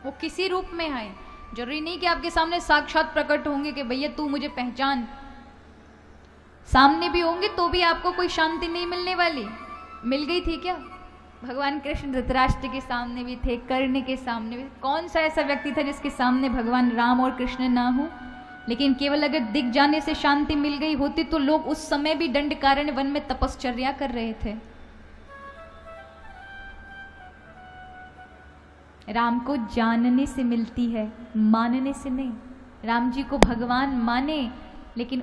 वो किसी रूप में आए, जरूरी नहीं कि आपके सामने साक्षात प्रकट होंगे कि भैया तू मुझे पहचान, सामने भी होंगे तो भी आपको कोई शांति नहीं मिलने वाली। मिल गई थी क्या? भगवान कृष्ण धृतराष्ट्र के सामने भी थे, कर्ण के सामने भी। कौन सा ऐसा व्यक्ति था जिसके सामने भगवान राम और कृष्ण ना हो? लेकिन केवल अगर दिख जाने से शांति मिल गई होती तो लोग उस समय भी दंडकारण्य वन में तपश्चर्या कर रहे थे। राम को जानने से मिलती है, मानने से नहीं। राम जी को भगवान माने लेकिन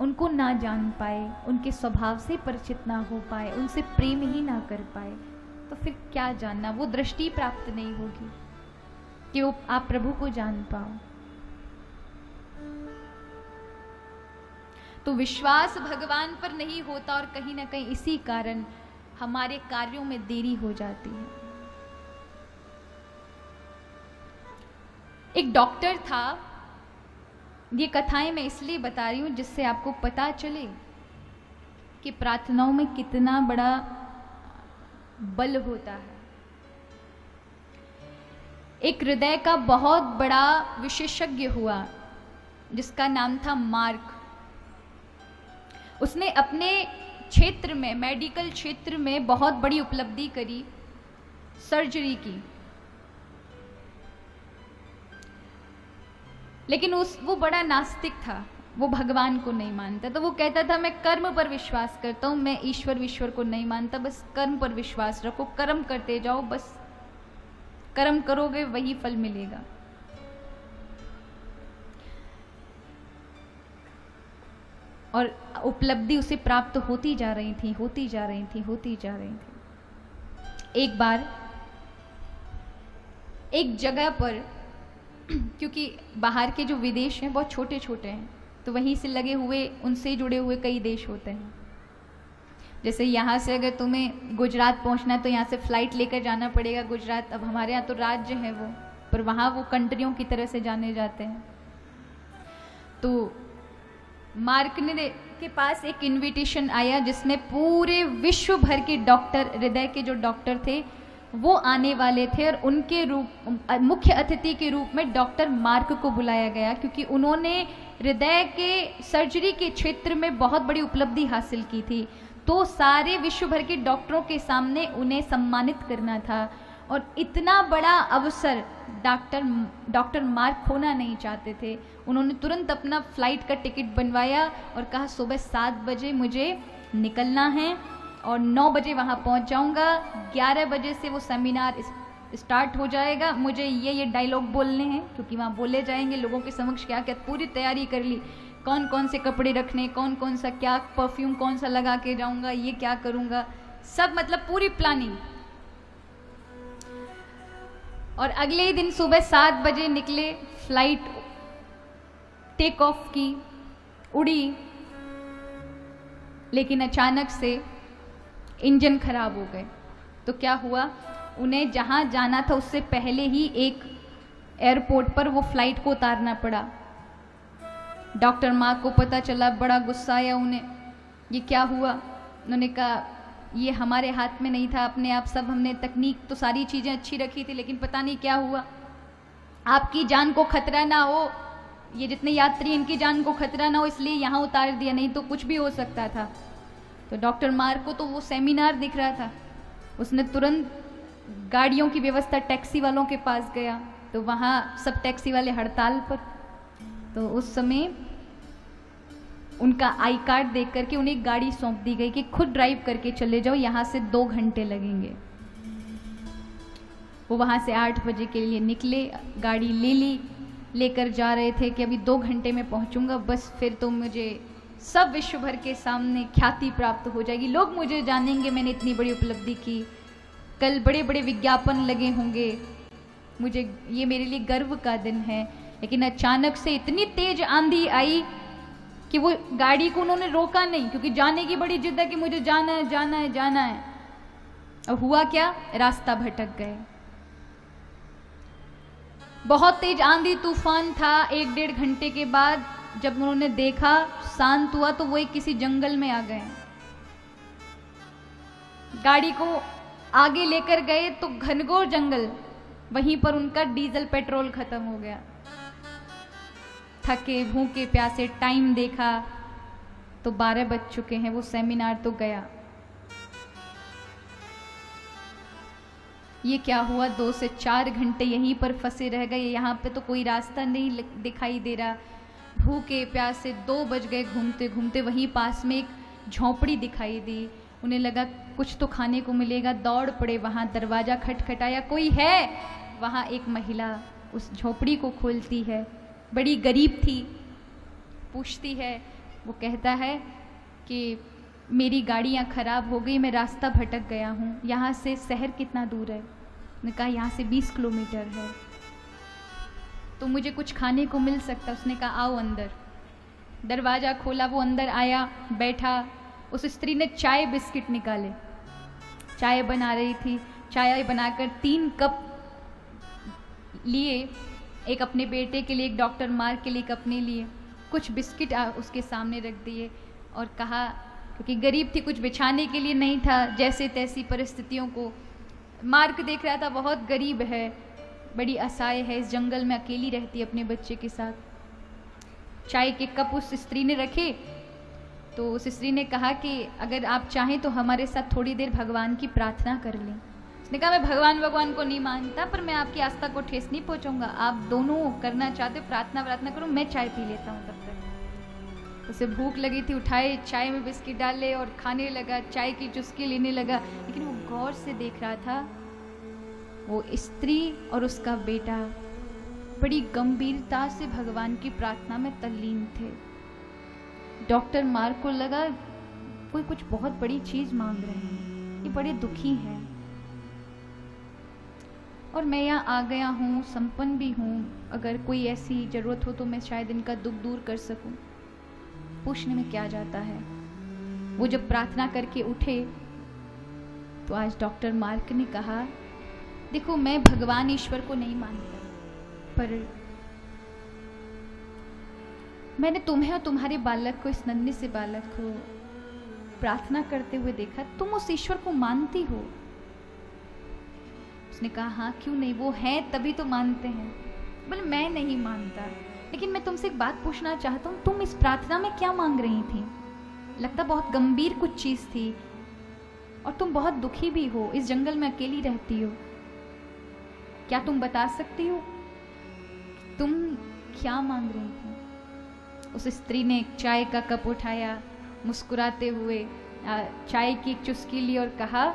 उनको ना जान पाए, उनके स्वभाव से परिचित ना हो पाए, उनसे प्रेम ही ना कर पाए, तो फिर क्या जानना? वो दृष्टि प्राप्त नहीं होगी कि वो आप प्रभु को जान पाओ। तो विश्वास भगवान पर नहीं होता और कहीं ना कहीं इसी कारण हमारे कार्यों में देरी हो जाती है। एक डॉक्टर था, ये कथाएं मैं इसलिए बता रही हूं जिससे आपको पता चले कि प्रार्थनाओं में कितना बड़ा बल होता है। एक हृदय का बहुत बड़ा विशेषज्ञ हुआ जिसका नाम था मार्क। उसने अपने क्षेत्र में, मेडिकल क्षेत्र में बहुत बड़ी उपलब्धि करी, सर्जरी की। लेकिन वो बड़ा नास्तिक था, वो भगवान को नहीं मानता। तो वो कहता था मैं कर्म पर विश्वास करता हूँ, मैं ईश्वर को नहीं मानता, बस कर्म पर विश्वास रखो, कर्म करते जाओ, बस कर्म करोगे वही फल मिलेगा। और उपलब्धि उसे प्राप्त होती जा रही थी, होती जा रही थी, होती जा रही थी। एक बार एक जगह पर, क्योंकि बाहर के जो विदेश हैं बहुत छोटे छोटे हैं, तो वहीं से लगे हुए, उनसे जुड़े हुए कई देश होते हैं। जैसे यहाँ से अगर तुम्हें गुजरात पहुँचना है तो यहाँ से फ्लाइट लेकर जाना पड़ेगा गुजरात। अब हमारे यहाँ तो राज्य है वो, पर वहाँ वो कंट्रियों की तरह से जाने जाते हैं। तो मार्क ने के पास एक इनविटेशन आया जिसमें पूरे विश्व भर के डॉक्टर, हृदय के जो डॉक्टर थे वो आने वाले थे, और उनके मुख्य अतिथि के रूप में डॉक्टर मार्क को बुलाया गया, क्योंकि उन्होंने हृदय के सर्जरी के क्षेत्र में बहुत बड़ी उपलब्धि हासिल की थी। तो सारे विश्व भर के डॉक्टरों के सामने उन्हें सम्मानित करना था, और इतना बड़ा अवसर डॉक्टर मार्क खोना नहीं चाहते थे। उन्होंने तुरंत अपना फ्लाइट का टिकट बनवाया और कहा सुबह 7 बजे मुझे निकलना है और 9 बजे वहाँ पहुँच जाऊँगा। 11 बजे से वो सेमिनार स्टार्ट हो जाएगा। मुझे ये डायलॉग बोलने हैं, क्योंकि वहाँ बोले जाएंगे लोगों के समक्ष। क्या क्या पूरी तैयारी कर ली, कौन कौन से कपड़े रखने, कौन कौन सा क्या परफ्यूम कौन सा लगा के जाऊँगा, ये क्या करूँगा, सब मतलब पूरी प्लानिंग। और अगले ही दिन सुबह 7 बजे निकले, फ्लाइट टेक ऑफ की, उड़ी, लेकिन अचानक से इंजन खराब हो गए। तो क्या हुआ, उन्हें जहाँ जाना था उससे पहले ही एक एयरपोर्ट पर वो फ्लाइट को उतारना पड़ा। डॉक्टर मार्क को पता चला, बड़ा गुस्सा आया उन्हें, ये क्या हुआ। उन्होंने कहा ये हमारे हाथ में नहीं था, अपने आप सब हमने तकनीक तो सारी चीज़ें अच्छी रखी थी, लेकिन पता नहीं क्या हुआ। आपकी जान को खतरा ना हो, ये जितने यात्री इनकी जान को खतरा ना हो, इसलिए यहाँ उतार दिया, नहीं तो कुछ भी हो सकता था। तो डॉक्टर मार्क को तो वो सेमिनार दिख रहा था, उसने तुरंत गाड़ियों की व्यवस्था, टैक्सी वालों के पास गया। तो वहाँ सब टैक्सी वाले हड़ताल पर। तो उस समय उनका आई कार्ड देख करके उन्हें एक गाड़ी सौंप दी गई कि खुद ड्राइव करके चले जाओ, यहाँ से 2 घंटे लगेंगे। वो वहाँ से 8 बजे के लिए निकले, गाड़ी ले ली, लेकर जा रहे थे कि अभी 2 घंटे में पहुँचूंगा, बस फिर तो मुझे सब विश्व भर के सामने ख्याति प्राप्त हो जाएगी, लोग मुझे जानेंगे मैंने इतनी बड़ी उपलब्धि की, कल बड़े बड़े विज्ञापन लगे होंगे, मुझे ये मेरे लिए गर्व का दिन है। लेकिन अचानक से इतनी तेज आंधी आई कि वो गाड़ी को उन्होंने रोका नहीं, क्योंकि जाने की बड़ी जिद है कि मुझे जाना है, जाना है, जाना है। और हुआ क्या, रास्ता भटक गए। बहुत तेज आंधी तूफान था। 1-1.5 घंटे के बाद जब उन्होंने देखा, शांत हुआ, तो वो एक किसी जंगल में आ गए। गाड़ी को आगे लेकर गए तो घनघोर जंगल, वहीं पर उनका डीजल पेट्रोल खत्म हो गया। थके भूखे प्यासे टाइम देखा तो 12 बज चुके हैं। वो सेमिनार तो गया। ये क्या हुआ, 2 से 4 घंटे यहीं पर फंसे रह गए। यहाँ पे तो कोई रास्ता नहीं दिखाई दे रहा। भूखे प्यासे 2 बज गए। घूमते घूमते वहीं पास में एक झोंपड़ी दिखाई दी। उन्हें लगा कुछ तो खाने को मिलेगा। दौड़ पड़े वहाँ। दरवाज़ा खटखटाया, कोई है? वहाँ एक महिला उस झोपड़ी को खोलती है। बड़ी गरीब थी। पूछती है, वो कहता है कि मेरी गाड़ियाँ ख़राब हो गई, मैं रास्ता भटक गया हूँ। यहाँ से शहर कितना दूर है? उसने कहा यहाँ से 20 किलोमीटर है। तो मुझे कुछ खाने को मिल सकता? उसने कहा आओ अंदर। दरवाज़ा खोला, वो अंदर आया, बैठा। उस स्त्री ने चाय बिस्किट निकाले। चाय बना रही थी। चाय बनाकर 3 कप लिए, एक अपने बेटे के लिए, एक डॉक्टर मार्क के लिए, एक अपने लिए। कुछ बिस्किट उसके सामने रख दिए और कहा, क्योंकि गरीब थी, कुछ बिछाने के लिए नहीं था, जैसे तैसी परिस्थितियों को। मार्क देख रहा था बहुत गरीब है, बड़ी असहाय है, इस जंगल में अकेली रहती है अपने बच्चे के साथ। चाय के कप उस स्त्री ने रखे तो उस स्त्री ने कहा कि अगर आप चाहें तो हमारे साथ थोड़ी देर भगवान की प्रार्थना कर लें। उसने कहा मैं भगवान को नहीं मानता, पर मैं आपकी आस्था को ठेस नहीं पहुंचाऊंगा। आप दोनों करना चाहते प्रार्थना करो, मैं चाय पी लेता हूँ तब तक। उसे भूख लगी थी, उठाए, चाय में बिस्किट डाले और खाने लगा। चाय की चुस्की लेने लगा। लेकिन वो गौर से देख रहा था, वो स्त्री और उसका बेटा बड़ी गंभीरता से भगवान की प्रार्थना में तल्लीन थे। डॉक्टर मार्क को लगा कोई कुछ बहुत बड़ी चीज मांग रहे हैं, ये बड़े दुखी हैं और मैं यहाँ आ गया हूँ, संपन्न भी हूँ। अगर कोई ऐसी ज़रूरत हो तो मैं शायद इनका दुख दूर कर सकूँ। पूछने में क्या जाता है। वो जब प्रार्थना करके उठे तो आज डॉक्टर मार्क ने कहा, देखो मैं भगवान ईश्वर को नहीं मानता, पर मैंने तुम्हें और तुम्हारे बालक को, इस नन्हे से बालक को प्रार्थना करते हुए देखा। तुम उस ईश्वर को मानती हो? उसने कहा हाँ, क्यों नहीं, वो है तभी तो मानते हैं। बोले मैं नहीं मानता, लेकिन मैं तुमसे एक बात पूछना चाहता हूँ, तुम इस प्रार्थना में क्या मांग रही थी? लगता बहुत गंभीर कुछ चीज थी और तुम बहुत दुखी भी हो, इस जंगल में अकेली रहती हो। क्या तुम बता सकती हो तुम क्या मांग रही थी? उस स्त्री ने चाय का कप उठाया, मुस्कुराते हुए चाय की एक चुस्की ली और कहा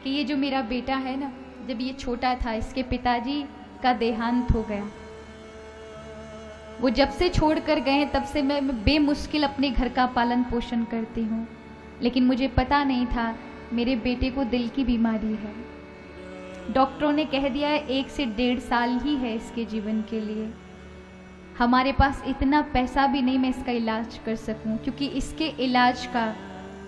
कि ये जो मेरा बेटा है ना, जब ये छोटा था इसके पिताजी का देहांत हो गया। वो जब से छोड़ कर गए तब से मैं बेमुश्किल अपने घर का पालन पोषण करती हूँ, लेकिन मुझे पता नहीं था मेरे बेटे को दिल की बीमारी है। डॉक्टरों ने कह दिया है 1 से 1.5 साल ही है इसके जीवन के लिए। हमारे पास इतना पैसा भी नहीं मैं इसका इलाज कर सकूं, क्योंकि इसके इलाज का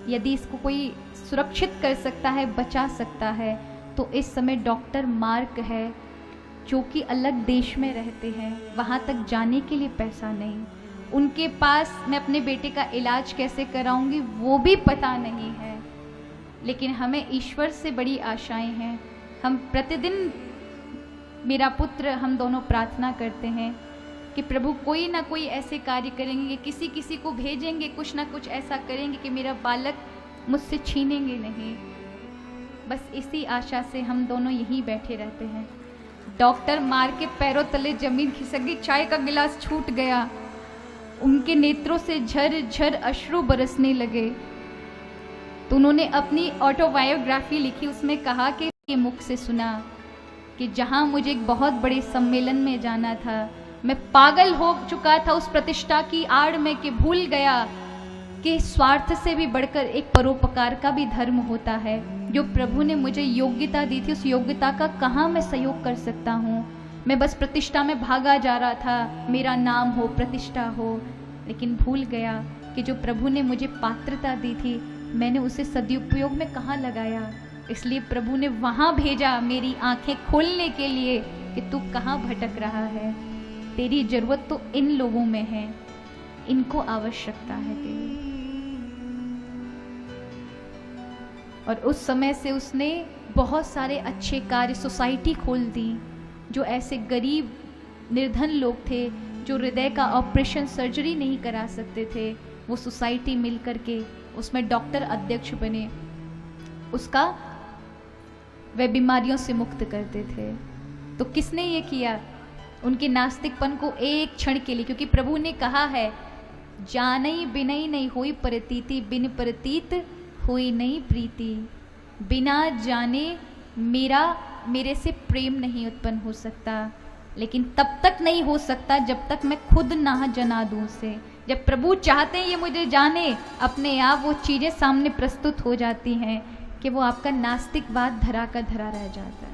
यदि इसको कोई सुरक्षित कर सकता है, बचा सकता है, तो इस समय डॉक्टर मार्क है जो कि अलग देश में रहते हैं, वहाँ तक जाने के लिए पैसा नहीं। उनके पास मैं अपने बेटे का इलाज कैसे कराऊंगी वो भी पता नहीं है। लेकिन हमें ईश्वर से बड़ी आशाएं हैं। हम प्रतिदिन, मेरा पुत्र, हम दोनों प्रार्थना करते हैं कि प्रभु कोई ना कोई ऐसे कार्य करेंगे, किसी को भेजेंगे, कुछ ना कुछ ऐसा करेंगे कि मेरा बालक मुझसे छीनेंगे नहीं। बस इसी आशा से हम दोनों यहीं बैठे रहते हैं। डॉक्टर मार के पैरों तले जमीन खिसक गई, चाय का गिलास छूट गया, उनके नेत्रों से झर झर अश्रु बरसने लगे। तो उन्होंने अपनी ऑटोबायोग्राफी लिखी, उसमें कहा कि मुख से सुना कि जहाँ मुझे एक बहुत बड़े सम्मेलन में जाना था, मैं पागल हो चुका था उस प्रतिष्ठा की आड़ में कि भूल गया कि स्वार्थ से भी बढ़कर एक परोपकार का भी धर्म होता है। जो प्रभु ने मुझे योग्यता दी थी, उस योग्यता का कहाँ मैं सहयोग कर सकता हूँ। मैं बस प्रतिष्ठा में भागा जा रहा था, मेरा नाम हो, प्रतिष्ठा हो, लेकिन भूल गया कि जो प्रभु ने मुझे पात्रता दी थी मैंने उसे सदुपयोग में कहाँ लगाया। इसलिए प्रभु ने वहाँ भेजा मेरी आंखें खोलने के लिए कि तू कहाँ भटक रहा है, तेरी जरूरत तो इन लोगों में है, इनको आवश्यकता है तेरी। और उस समय से उसने बहुत सारे अच्छे कार्य, सोसाइटी खोल दी। जो ऐसे गरीब निर्धन लोग थे, जो हृदय का ऑपरेशन सर्जरी नहीं करा सकते थे, वो सोसाइटी मिल करके उसमें डॉक्टर अध्यक्ष बने, उसका वे बीमारियों से मुक्त करते थे। तो किसने ये किया? उनके नास्तिकपन को एक क्षण के लिए, क्योंकि प्रभु ने कहा है जानई बिनई नहीं होई प्रतीति, बिन प्रतीत होई नहीं प्रीति। बिना जाने मेरे से प्रेम नहीं उत्पन्न हो सकता, लेकिन तब तक नहीं हो सकता जब तक मैं खुद ना जना दूं उसे। जब प्रभु चाहते हैं ये मुझे जाने, अपने आप वो चीज़ें सामने प्रस्तुत हो जाती हैं कि वो आपका नास्तिकवाद धरा का धरा रह जाता है।